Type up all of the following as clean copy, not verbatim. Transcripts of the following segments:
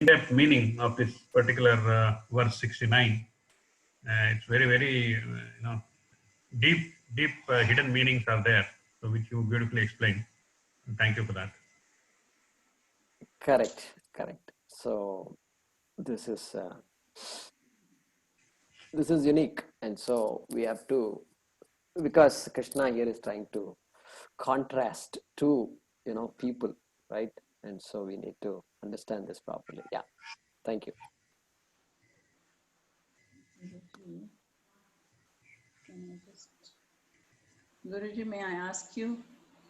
in-depth meaning of this particular verse 69. It's very, very, deep, deep hidden meanings are there, so which you beautifully explained. Thank you for that. Correct, correct. So this is unique, and so we have to, because Krishna here is trying to contrast to people, right? And so we need to understand this properly. Yeah, thank you. Guruji, may I ask you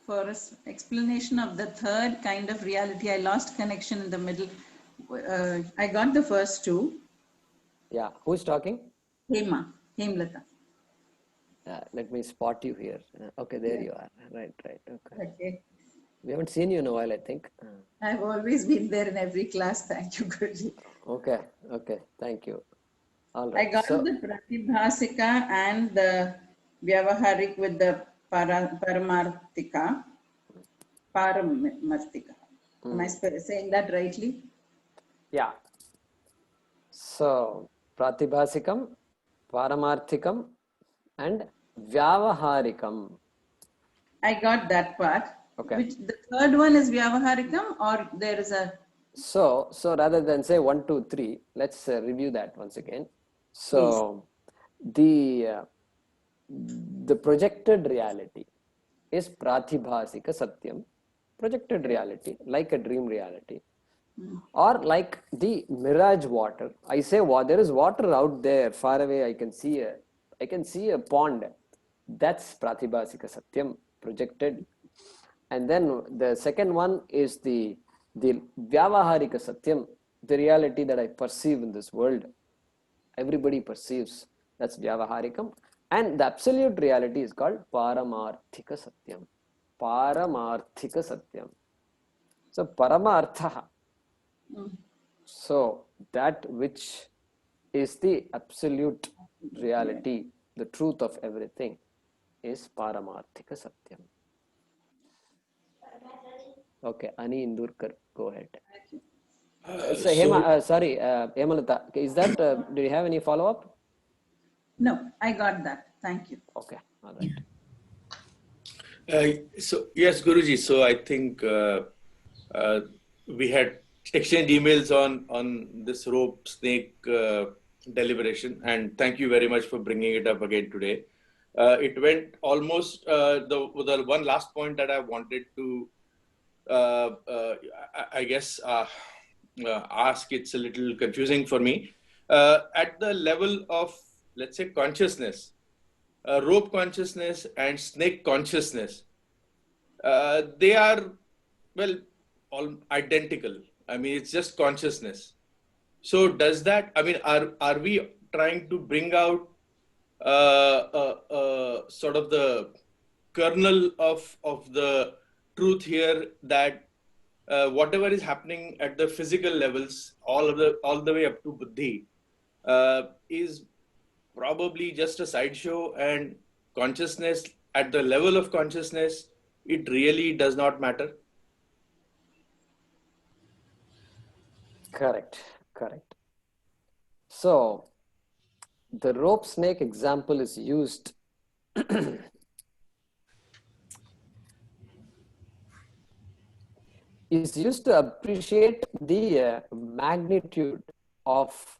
for an explanation of the third kind of reality? I lost connection in the middle. I got the first two. Yeah, who's talking? Hemlata. Let me spot you here. Okay, there you are. Right. Okay. Okay. We haven't seen you in a while, I think. I've always been there in every class. Thank you, Guruji. Okay. Thank you. All I right. got So, the Pratibhasika and the Vyavaharik with the Paramarthika. Paramarthika. Am I saying that rightly? yeah. So, Pratibhasikam, Paramarthikam, and Vyavaharikam. I got that part. Okay. Which the third one is Vyavaharikam, or there is a... So rather than say 1, 2, 3, let's review that once again. So, Please. the projected reality is Pratibhasika Satyam, projected reality, like a dream reality, or like the mirage water. I say, there is water out there far away. I can see a pond. That's Pratibhasika Satyam, projected. And then the second one is the Vyavaharika Satyam, the reality that I perceive in this world. Everybody perceives. That's Vyavaharikam. And the absolute reality is called Paramarthika Satyam. Paramarthika Satyam. So Paramartha. So that which is the absolute reality, the truth of everything, is Paramarthika Satyam. Okay, Ani Indurkar, go ahead. So Hemalata, is that, do you have any follow-up? No, I got that. Thank you. Okay, all right. So yes, Guruji. So I think we had exchanged emails on this rope snake deliberation, and thank you very much for bringing it up again today. It went almost the one last point that I wanted to I guess ask. It's a little confusing for me at the level of, let's say, consciousness. Rope consciousness and snake consciousness, they are, well, all identical. I mean, it's just consciousness. So does that, I mean, are we trying to bring out sort of the kernel of the truth here, that whatever is happening at the physical levels, all the way up to buddhi, is probably just a sideshow, and consciousness, at the level of consciousness, it really does not matter? Correct. So the rope snake example is used to appreciate the magnitude of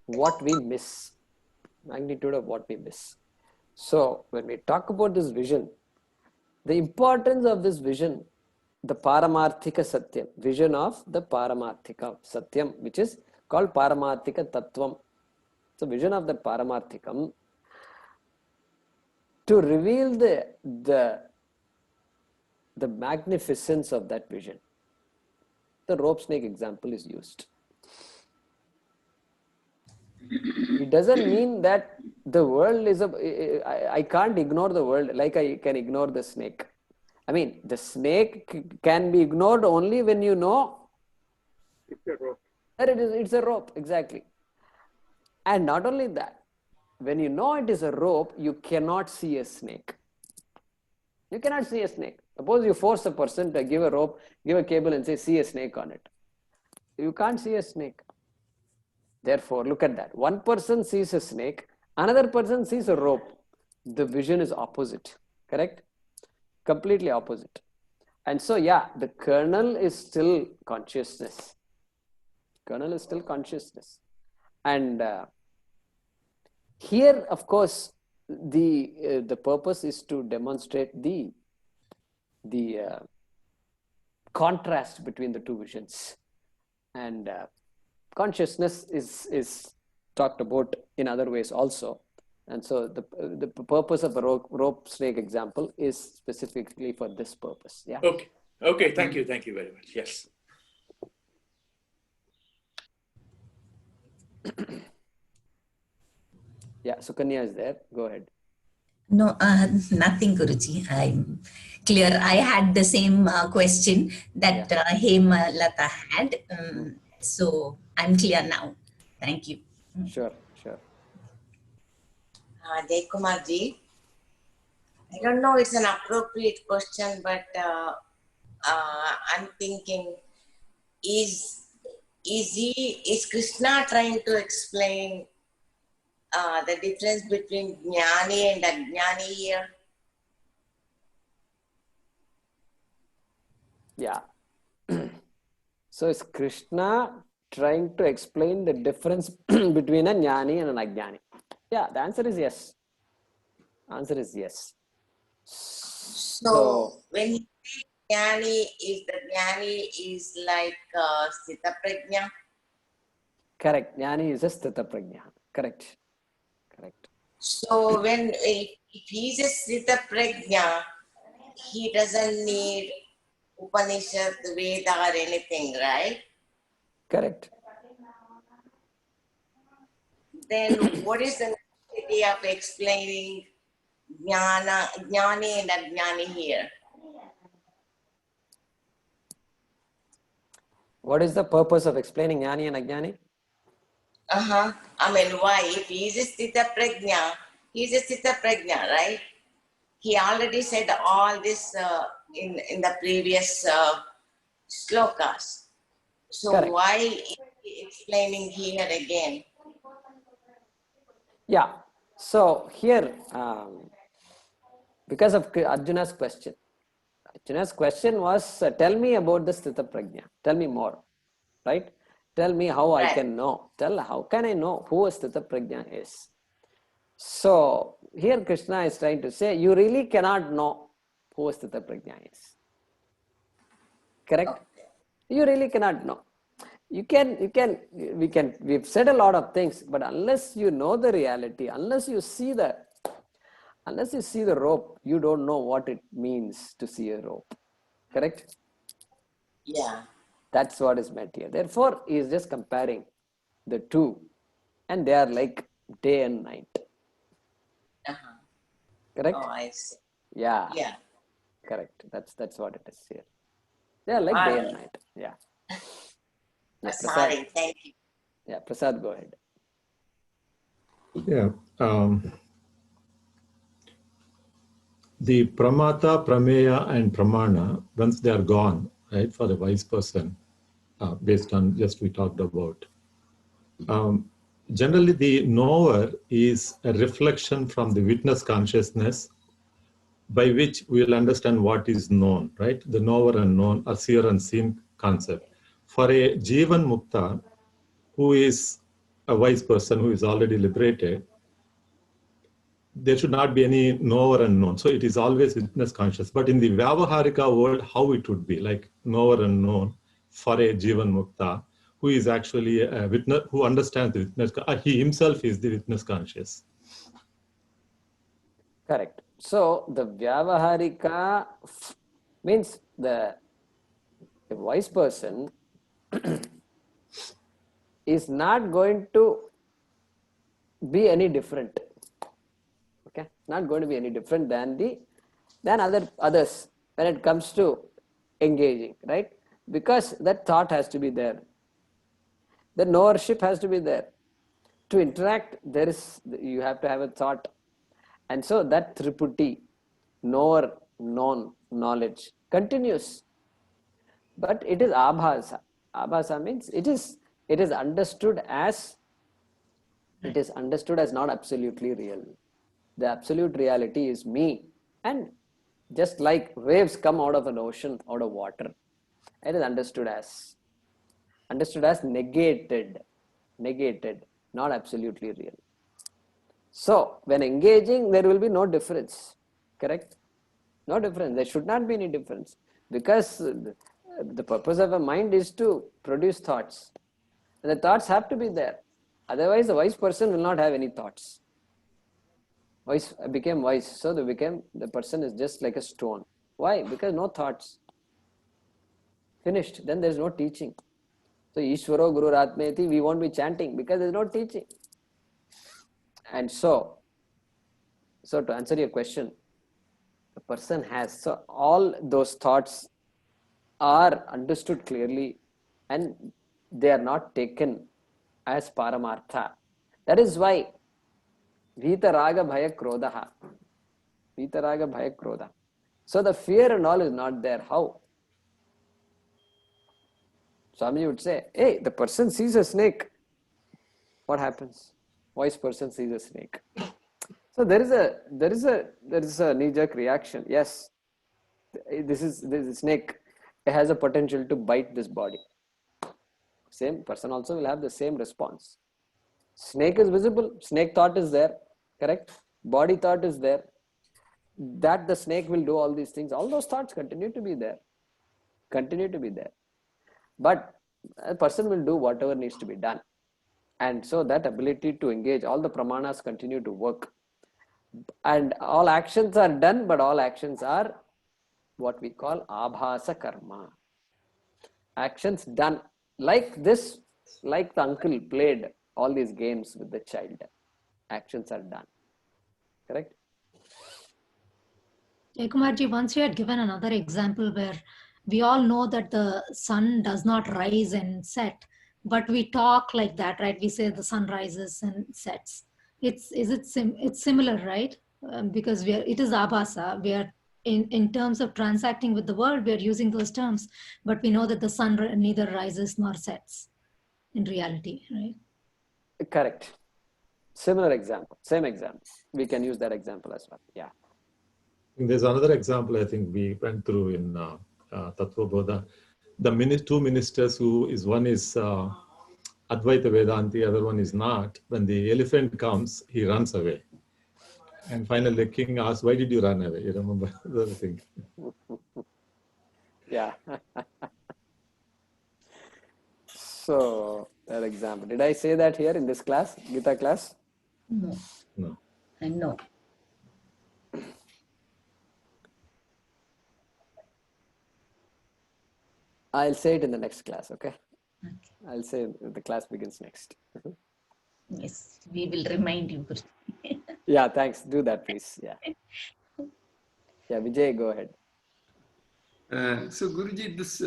what we miss. So when we talk about this vision, the importance of this vision, the Paramarthika Satyam, vision of the Paramarthika Satyam, which is called Paramarthika Tattvam. So vision of the Paramarthikam, to reveal the magnificence of that vision, the rope snake example is used. It doesn't mean that the world is I can't ignore the world like I can ignore the snake. I mean, the snake can be ignored only when you know It's a rope. that it's a rope, exactly. And not only that, when you know it is a rope, you cannot see a snake. You cannot see a snake. Suppose you force a person to give a rope, give a cable and say, see a snake on it. You can't see a snake. Therefore, look at that. One person sees a snake, another person sees a rope. The vision is opposite, correct? Completely opposite. And so, yeah, the kernel is still consciousness. Kernel is still consciousness. And here, of course, the purpose is to demonstrate the contrast between the two visions. And consciousness is talked about in other ways also. And so the purpose of a rope snake example is specifically for this purpose. Yeah. Okay. Okay. Thank you. Thank you very much. Yes. Yeah. Sukanya is there. Go ahead. No, nothing, Guruji. I'm clear. I had the same question that Hema Lata had. So I'm clear now. Thank you. Sure, sure. Jay Kumar ji, I don't know it's an appropriate question, but I'm thinking, is Krishna trying to explain the difference between Jnani and Ajnani here? Yeah. So is Krishna trying to explain the difference between a Jnani and an Ajnani? Yeah, the answer is yes. Answer is yes. So when you say Jnani is like Sthita Prajna? Correct. Jnani is a Sthita Prajna. Correct. Correct. So if he's a Sthita Prajna, he doesn't need Upanishad, Veda or anything, right? Correct. Then what is the necessity of explaining Jnani and Ajnani here? What is the purpose of explaining Jnani and Ajnani? I mean, why? If he is a Sthita Prajna, he's a Sthita Prajna, right? He already said all this in the previous slokas. So Correct. why is he explaining here again? Yeah. So here, because of Arjuna's question. Arjuna's question was, tell me about the Sthita Prajna. Tell me more, right? Tell me how I can know. How can I know who a Sthita Prajna is? So here Krishna is trying to say, you really cannot know who a Sthita Prajna is. Correct? You really cannot know. We've said a lot of things, but unless you know the reality, unless you see the rope, you don't know what it means to see a rope. Correct? Yeah. That's what is meant here. Therefore, he is just comparing the two, and they are like day and night. Correct? Oh, I see. Yeah. Yeah. Correct. That's what it is here. They are like day and night. Yeah. Sorry, thank you. Yeah, Prasad, go ahead. Yeah. The pramata, prameya, and pramana, once they are gone, right, for the wise person, based on just we talked about, generally the knower is a reflection from the witness consciousness by which we will understand what is known, right? The knower and known are seer and seen concept. For a Jivan Mukta, who is a wise person who is already liberated, there should not be any knower and known. So it is always witness conscious. But in the Vyavaharika world, how it would be, like knower and known for a Jivan Mukta, who is actually a witness, who understands the witness, he himself is the witness conscious. Correct. So the Vyavaharika means the wise person is not going to be any different. Okay, not going to be any different than others when it comes to engaging, right? Because that thought has to be there. The knowership has to be there. To interact, you have to have a thought. And so that triputi, knower, known, knowledge, continues. But it is abhasa. Abhasa means it is understood as not absolutely real. The absolute reality is me, and just like waves come out of an ocean, out of water, it is understood as negated, not absolutely real. So when engaging, there will be no difference, correct? No difference. There should not be any difference, because the purpose of a mind is to produce thoughts. And the thoughts have to be there. Otherwise, the wise person will not have any thoughts. Wise became wise, so the person is just like a stone. Why? Because no thoughts. Finished. Then there is no teaching. So Ishvaro Guru Ratmeti, we won't be chanting because there is no teaching. And so to answer your question, the person has, so all those thoughts are understood clearly, and they are not taken as Paramartha. That is why Vita Raga Bhaya Krodha. Vita Raga Bhaya Krodha. So the fear and all is not there. How? Swami would say, hey, the person sees a snake. What happens? Wise person sees a snake. So there is a knee-jerk reaction. Yes, this is a snake. It has a potential to bite this body. Same person also will have the same response. Snake is visible. Snake thought is there. Correct? Body thought is there. That the snake will do all these things. All those thoughts continue to be there. But a person will do whatever needs to be done. And so that ability to engage, all the pramanas continue to work. And all actions are done, but all actions are what we call abhasa karma. Actions done. Like this, like the uncle played all these games with the child. Actions are done. Correct? Jaykumarji, once you had given another example where we all know that the sun does not rise and set, but we talk like that, right? We say the sun rises and sets. It's similar, right? Because it is abhasa. We are in terms of transacting with the world, we are using those terms, but we know that the sun neither rises nor sets in reality, right? Correct. Similar example, same example. We can use that example as well. Yeah. There's another example I think we went through in Tattva Bodha. The two ministers one is Advaita Vedanti, other one is not. When the elephant comes, he runs away. And finally the king asks, why did you run away? You remember the thing? Yeah. So that example. Did I say that here in this class, Gita class? No. No. No. I'll say it in the next class, okay? Okay. I'll say the class begins next. Yes, we will remind you. Yeah, thanks. Do that, please. Yeah. Yeah, Vijay, go ahead. So Guruji, this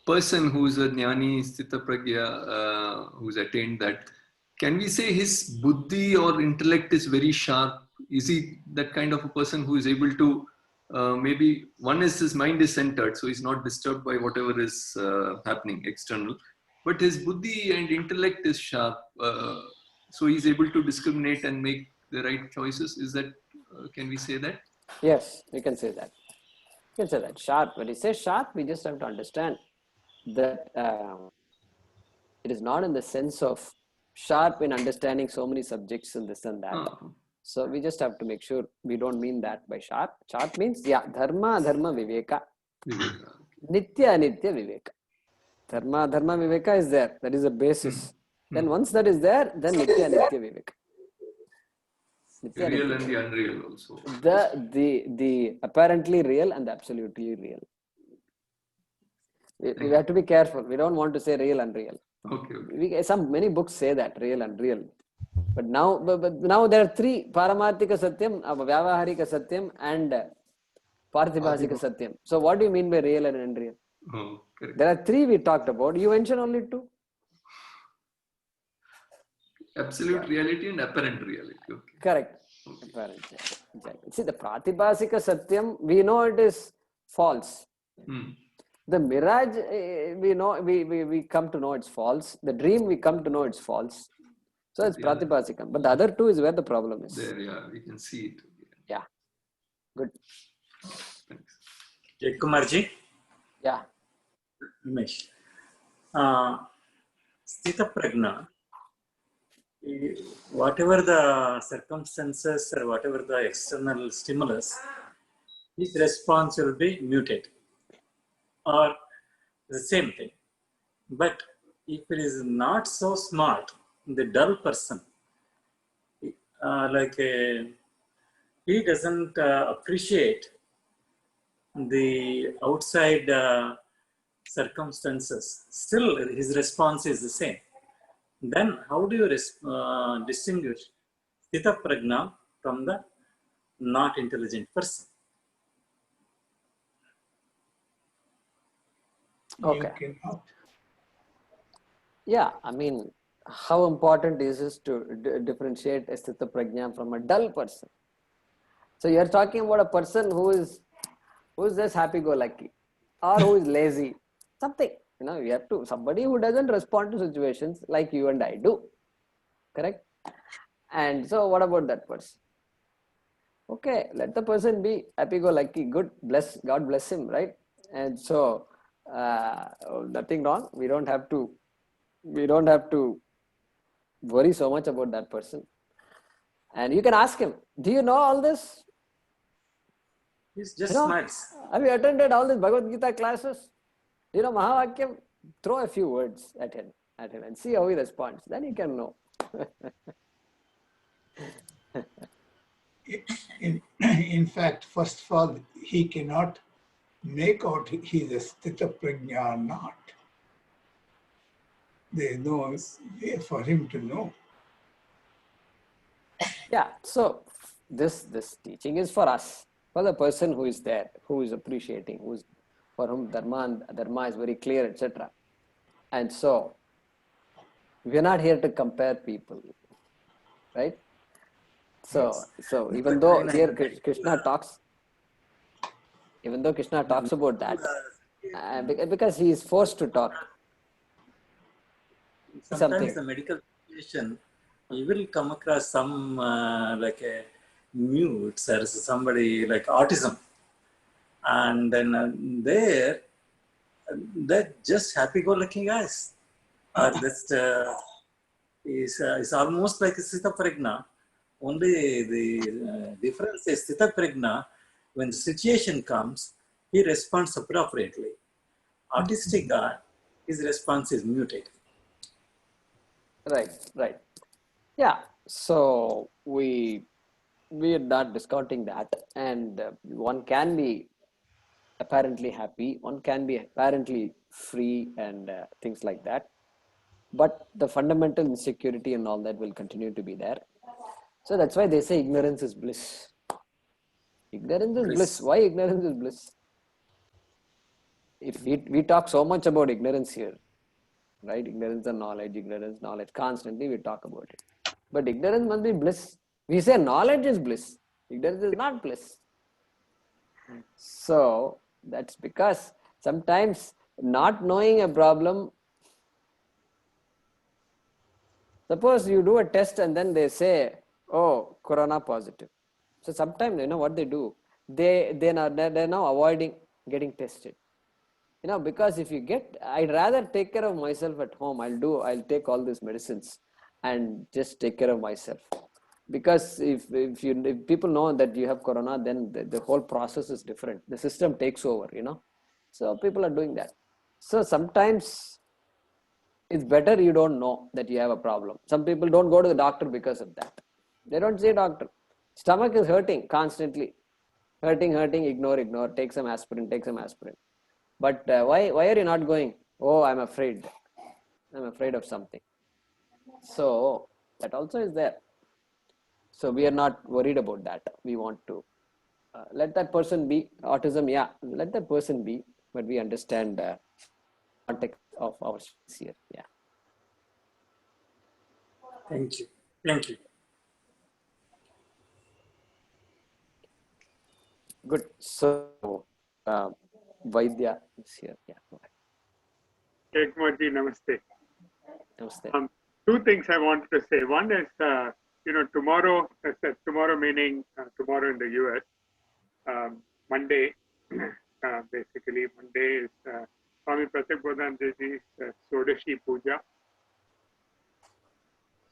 person who's a Jnani Sthita Pragya, who's attained that, can we say his buddhi or intellect is very sharp? Is he that kind of a person who is able to, maybe one is his mind is centered, so he's not disturbed by whatever is happening external, but his buddhi and intellect is sharp, so he's able to discriminate and make the right choices. Is that, can we say that? Yes, we can say that. You can say that. Sharp. When he says sharp, we just have to understand that it is not in the sense of sharp in understanding so many subjects and this and that. So we just have to make sure we don't mean that by sharp. Sharp means, yeah, dharma, dharma, viveka. Nitya, anitya, viveka. Dharma, dharma, viveka is there. That is the basis. Then once that is there, then nitya, anitya, viveka. The real and the unreal also. The apparently real and the absolutely real. We have to be careful. We don't want to say real and unreal. Okay. Many books say that, real and unreal. But now there are three: Paramarthika Satyam, Vyavaharika Satyam, and Parthibhasika Satyam. So what do you mean by real and unreal? Oh, correct. There are three we talked about. You mentioned only two. Absolute reality and apparent reality. Okay. Correct. Apparent. Exactly. See, the Pratibhasika Satyam, we know it is false. The mirage, we know, we come to know it's false. The dream, we come to know it's false. So it's Yeah. pratibhasikam. But the other two is where the problem is. There, yeah, we can see it. Yeah. Good. Thanks. Jay Kumarji, Yeah. Umesh. Sthita Prajna, whatever the circumstances or whatever the external stimulus, his response will be muted or the same thing. But if it is not so smart, the dull person, he doesn't appreciate the outside circumstances, still his response is the same. Then how do you distinguish Sthita Prajna from the not intelligent person? Okay. You cannot. Yeah, I mean, how important is it to differentiate a Sthita Prajna from a dull person? So you're talking about a person who is just happy-go-lucky, or who is lazy, something. You have to, somebody who doesn't respond to situations like you and I do, correct? And so what about that person? Okay, let the person be happy-go-lucky, good, God bless him, right? And so nothing wrong. We don't have to worry so much about that person. And you can ask him, do you know all this? He's just smiles. Have you attended all these Bhagavad Gita classes? Do you know Mahavakyam? Throw a few words at him and see how he responds. Then you can know. In fact, first of all, he cannot make out he is a Sthita Prajna or not. There is no way for him to know. Yeah, so this teaching is for us, for the person who is there, who is appreciating, for whom dharma is very clear, etc. And so we are not here to compare people, right? So even though here Krishna talks about that, because he is forced to talk. Sometimes the medical situation, you will come across some like a mutes or somebody like autism, and then they're just happy-go-lucky guys, or just is almost like a Sthita Prajna. Only the difference is Sthita Prajna, when the situation comes, he responds appropriately. Autistic guy, his response is muted. Right. Yeah. So we are not discounting that, and one can be apparently happy, one can be apparently free, and things like that. But the fundamental insecurity and all that will continue to be there. So that's why they say ignorance is bliss. Ignorance is bliss. Why ignorance is bliss? If we talk so much about ignorance here, right? Ignorance and knowledge, constantly we talk about it. But ignorance must be bliss. We say knowledge is bliss. Ignorance is not bliss. So that's because sometimes not knowing a problem, suppose you do a test and then they say, oh, corona positive. So sometimes, what they do? They're now avoiding getting tested. Because if you I'd rather take care of myself at home. I'll take all these medicines and just take care of myself. Because if people know that you have corona, then the whole process is different. The system takes over, So people are doing that. So sometimes it's better you don't know that you have a problem. Some people don't go to the doctor because of that. They don't say doctor. Stomach is hurting constantly. Hurting, ignore, take some aspirin. But why are you not going? Oh, I'm afraid. I'm afraid of something. So that also is there. So we are not worried about that. We want to let that person be. Autism, yeah, let that person be. But we understand the context of our space here. Yeah. Thank you. Good. So Vaidya is here. Yeah, go ahead. Ekmaji, namaste. Namaste. Two things I wanted to say. One is, tomorrow, tomorrow meaning tomorrow in the US, Monday, basically Monday is Swami Pratik Bodhanandaji's Sodashi Puja.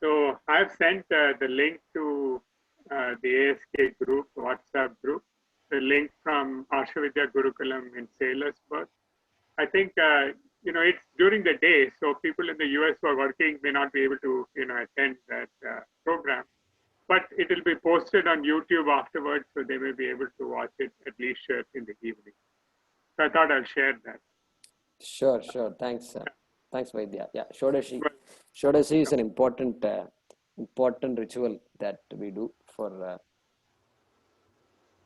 So I've sent the link to the ASK group, WhatsApp group, the link from Ashavidya Gurukulam in Saylorsburg. I think, it's during the day, so people in the US who are working may not be able to, attend that program. But it will be posted on YouTube afterwards, so they may be able to watch it at leisure in the evening. So I thought I'll share that. Sure. Thanks. Thanks, Vaidya. Yeah, Shodashi. Shodashi is an important ritual that we do for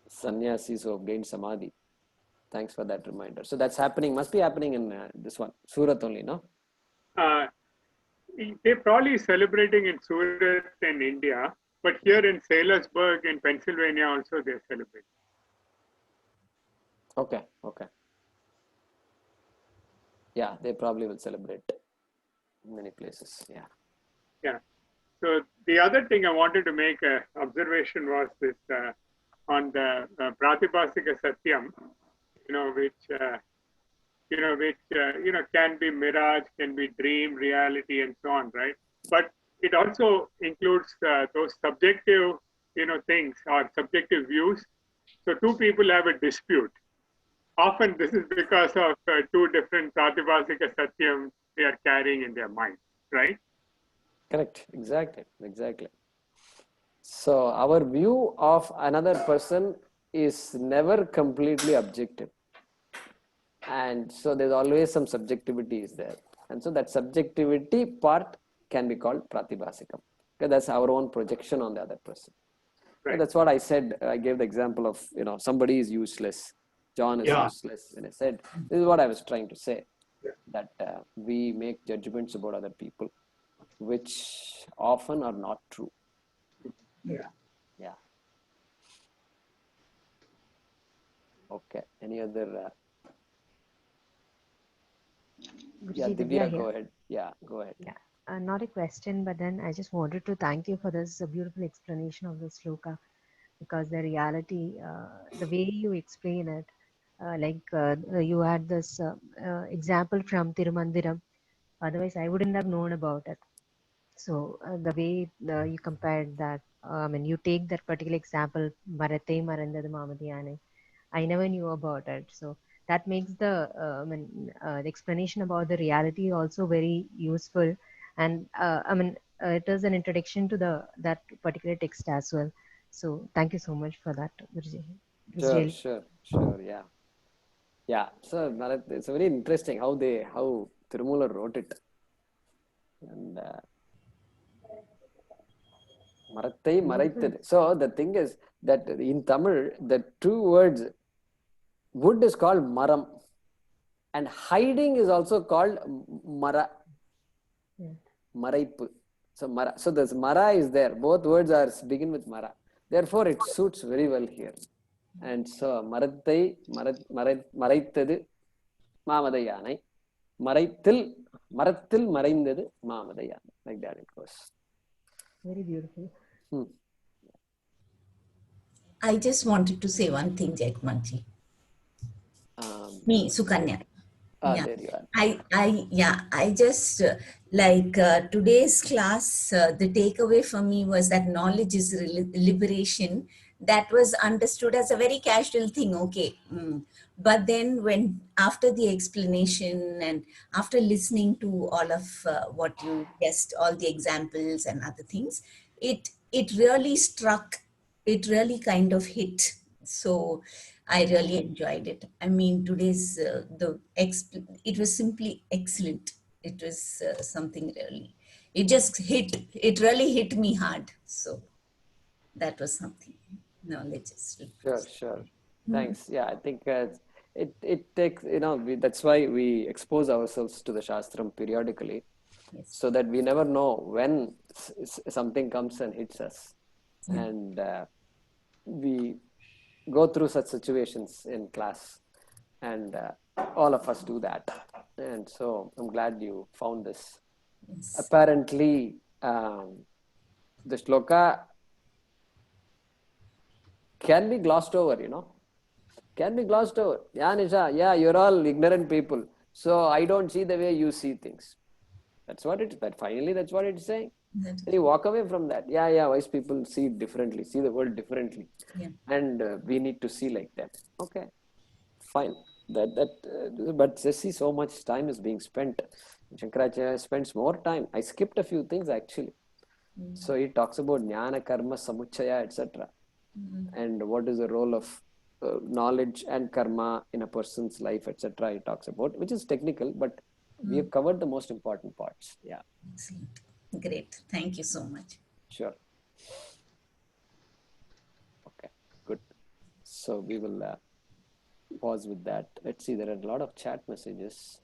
sannyasis who have gained samadhi. Thanks for that reminder. So that's happening, must be happening in this one, Surat only, no? They're probably celebrating in Surat in India, but here in Saylorsburg in Pennsylvania also they're celebrating. Okay. Yeah, they probably will celebrate in many places. Yeah. So the other thing I wanted to make an observation was this on the Pratibhasika Satyam, which can be mirage, can be dream, reality, and so on, right? But it also includes those subjective, things or subjective views. So two people have a dispute. Often this is because of two different Pratibhasika Satyam they are carrying in their mind, right? Correct. Exactly. So our view of another person is never completely objective. And so there's always some subjectivity is there. And so that subjectivity part can be called Pratibhasikam. Okay, that's our own projection on the other person. Right. And that's what I said. I gave the example of, somebody is useless. John is useless. And I said, this is what I was trying to say. That we make judgments about other people, which often are not true. Yeah. Okay. Any other? Guruji, Divya, go ahead. Yeah, go ahead. Yeah, not a question, but then I just wanted to thank you for this beautiful explanation of the sloka, because the reality, the way you explain it, you had this example from Tirumandiram. Otherwise, I wouldn't have known about it. So the way you compared that, you take that particular example, Marate Marandadu Mamadiyane. I never knew about it. So that makes the explanation about the reality also very useful. And it is an introduction to that particular text as well. So thank you so much for that, Guruji. Sure. Yeah. So it's very interesting how Tirumala wrote it. And Marattai Maraitadu. So the thing is that in Tamil, the two words, wood is called Maram, and hiding is also called Mara. Maraipu. So Mara. So this Mara is there. Both words begin with Mara. Therefore, it suits very well here. And so Marattai Maraitadu Mamadayane. Maraithil Maraindadu Mamadayane. Like that it goes. Very beautiful. I just wanted to say one thing, Jaikmanji. Me, Sukanya. There you are. I just today's class, the takeaway for me was that knowledge is liberation. That was understood as a very casual thing, okay. But then after the explanation and after listening to all of what you guessed, all the examples and other things, it really struck, it really kind of hit. So I really enjoyed it. I mean, today's, it was simply excellent. It was something really, it really hit me hard. So that was something. Knowledge is Sure. Thanks. Yeah, I think it takes, that's why we expose ourselves to the Shastram periodically, so that we never know when something comes and hits us. And we go through such situations in class. And all of us do that. And so I'm glad you found this. Yes. Apparently, the shloka can be glossed over, you know. Can be glossed over. Yeah, Nisha, yeah, you're all ignorant people. So I don't see the way you see things. That's what it is. But finally, that's what it's saying. Then you walk away from that. Yeah, wise people see it differently, see the world differently. Yeah. And we need to see like them. Okay, fine. But see, so much time is being spent. Shankaracharya spends more time. I skipped a few things actually. So he talks about jnana, karma, samuchaya, etc. And what is the role of knowledge and karma in a person's life, etc. He talks about, which is technical, but we have covered the most important parts. Yeah. Excellent. Great. Thank you so much. Sure. Okay, good. So we will pause with that. Let's see, there are a lot of chat messages.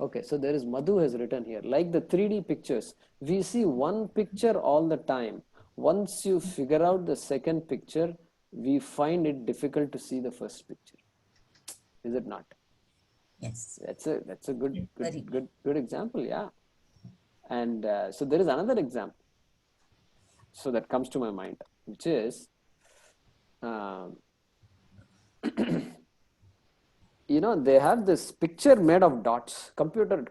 Okay, so there is Madhu has written here, like the 3D pictures, we see one picture all the time. Once you figure out the second picture, we find it difficult to see the first picture. Is it not? Yes. That's a good example, yeah. And so there is another example. So that comes to my mind, which is, you know, they have this picture made of dots, computer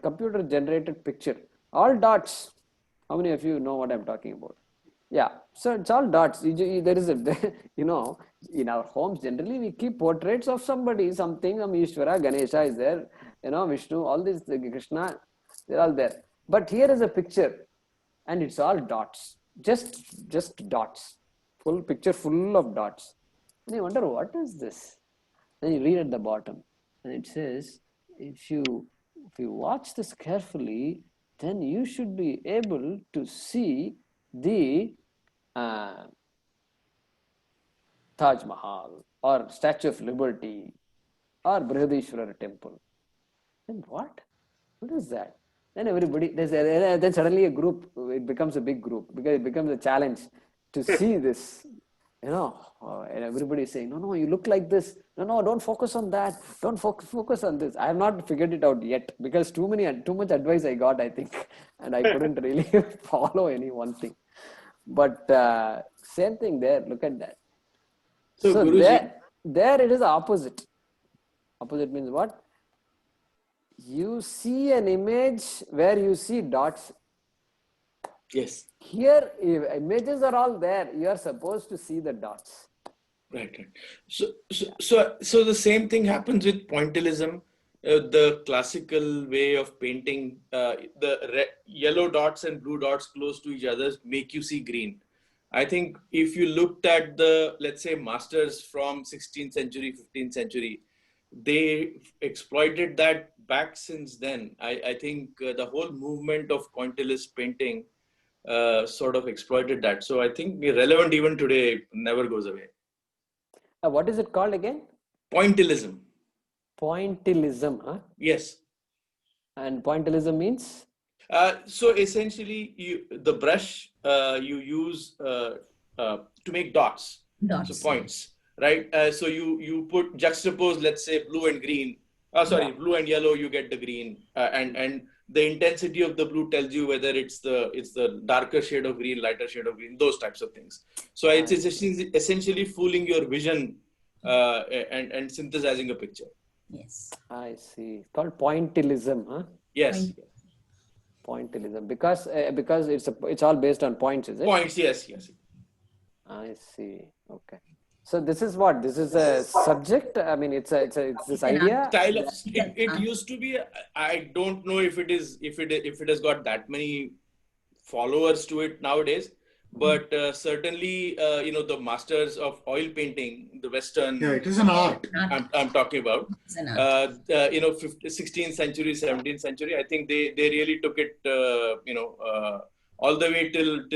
generated picture, all dots. How many of you know what I'm talking about? Yeah, so it's all dots. There is a, you know, in our homes generally we keep portraits of somebody, something. Ishvara, Ganesha is there, you know, Vishnu, all these, Krishna, they're all there. But here is a picture, and it's all dots, just dots, full picture full of dots. And you wonder, what is this? Then you read at the bottom, and it says, if you watch this carefully, then you should be able to see the Taj Mahal or Statue of Liberty or Brihadishwara temple. Then what? What is that? Then everybody, then suddenly a group, it becomes a big group because it becomes a challenge to see this, you know, and everybody is saying, no, you look like this. No, don't focus on that. Don't focus on this. I have not figured it out yet because too much advice I got, I think, and I couldn't really follow any one thing. But same thing there, look at that. So there it is opposite. Opposite means what? You see an image where you see dots. Yes. Here, images are all there. You are supposed to see the dots. Right. So the same thing happens with pointillism. The classical way of painting, the yellow dots and blue dots close to each other make you see green. I think if you looked at the, let's say, masters from 16th century, 15th century, they exploited that back since then. I think the whole movement of pointillist painting sort of exploited that. So I think relevant even today, never goes away. What is it called again? Pointillism. Pointillism, huh? Yes. And pointillism means? So essentially, the brush you use to make dots. So points, right? So you put juxtapose, let's say, blue and green. Blue and yellow, you get the green, and the intensity of the blue tells you whether it's the darker shade of green, lighter shade of green, those types of things. So it's essentially fooling your vision and synthesizing a picture. Yes. I see. It's called pointillism, huh? Yes. Pointillism, because it's all based on points, is it? Points, yes. I see. Okay. So this is what? This is a subject. I mean, it's this idea. Style of it used to be. I don't know if it has got that many followers to it nowadays. But certainly, the masters of oil painting, the Western. Yeah, it is an art. I'm talking about. It's an art. 16th century, 17th century. I think they really took it, all the way till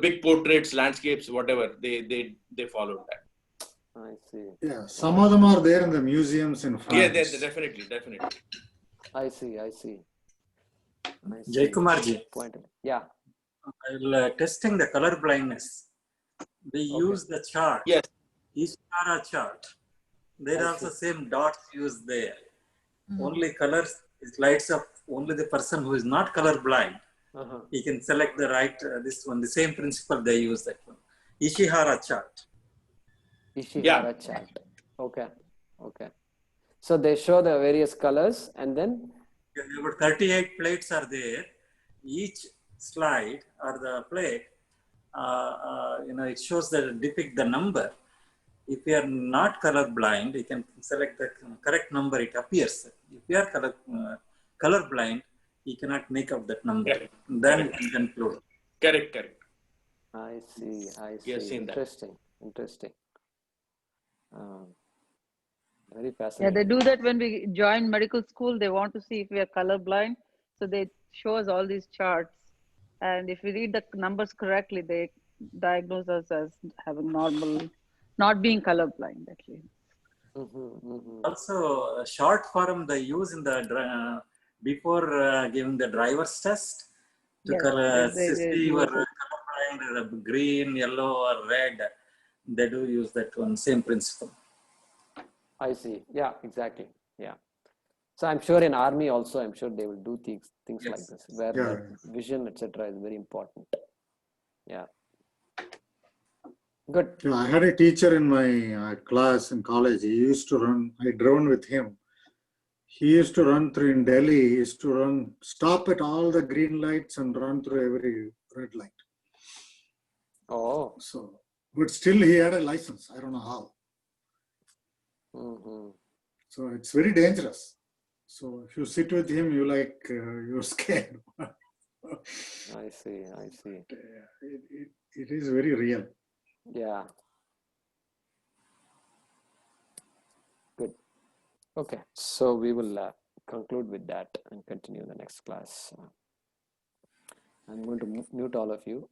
big portraits, landscapes, whatever. They followed that. I see. Yeah, some of them are there in the museums in France. Yeah, definitely. I see. Jai Kumarji. Yeah. while testing the color blindness, they use the chart. Yes. Ishihara chart. There are also same dots used there. Only colors, it lights up only the person who is not color blind. He can select the right, this one, the same principle they use that one. Ishihara chart. Ishihara chart. Okay. Okay. So they show the various colors and then? About 38 plates are there. Each slide or the plate, it shows that depict the number. If you are not color blind, you can select the correct number, it appears. If you are color blind, you cannot make up that number. Correct. Then you can conclude. Correct. I see. Yes, seen that. Interesting. Very Yeah, fascinating. they do that when we join medical school. They want to see if we are colorblind. So they show us all these charts. And if we read the numbers correctly, they diagnose us as having not being colorblind, at least. Also, a short form they use in the before giving the driver's test to Yes, they see you are use it. colorblind, green, yellow, or red. They do use that one, same principle. I see. Yeah, exactly. Yeah. So I'm sure in army also, I'm sure they will do things like this, where the vision, etc., is very important. Yeah. Good. Yeah, I had a teacher in my class in college. He used to run, I driven with him. He used to run through in Delhi. He used to stop at all the green lights and run through every red light. Oh. So, but still he had a license. I don't know how. So it's very dangerous. So if you sit with him, you're scared. I see. It is very real. Yeah. Good. Okay. So we will conclude with that and continue in the next class. I'm going to mute all of you.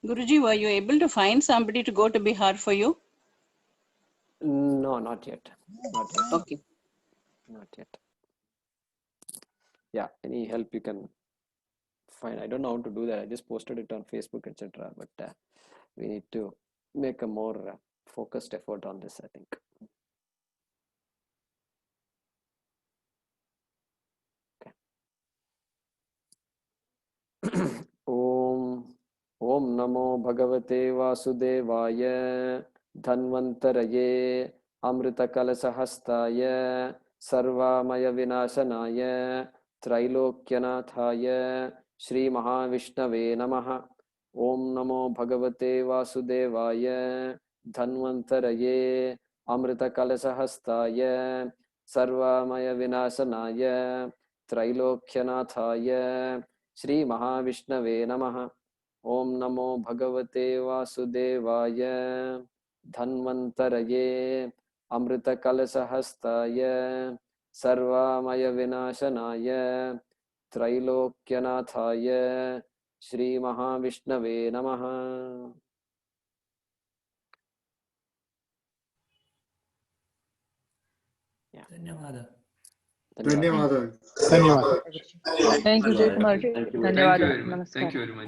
Guruji, were you able to find somebody to go to Bihar for you? No, not yet. Okay. Not yet. Yeah, any help you can find. I don't know how to do that. I just posted it on Facebook, etc. But we need to make a more focused effort on this, I think. Okay. Om Namo Bhagavate Vasudevaya Dhanvantaraye Amritakalashahastaya Sarvamaya Vinashanaya Trailokyanathaye Shri Mahavishnave Namaha. Om Namo Bhagavate Vasudevaya Dhanvantaraye Amritakalashahastaya Sarvamaya Vinashanaya Trailokyanathaye Shri Mahavishnave Namaha. Om Namo Bhagavate Vasudevaya Dhanvantaraye Amritakalashahastaya Sarvamaya Vinashanaya Trailokyanathaye Shri Mahavishnave Namaha. Yeah. Dhanyawada. Thank you, Jay Kumar. Thank you very much. Thank you very much.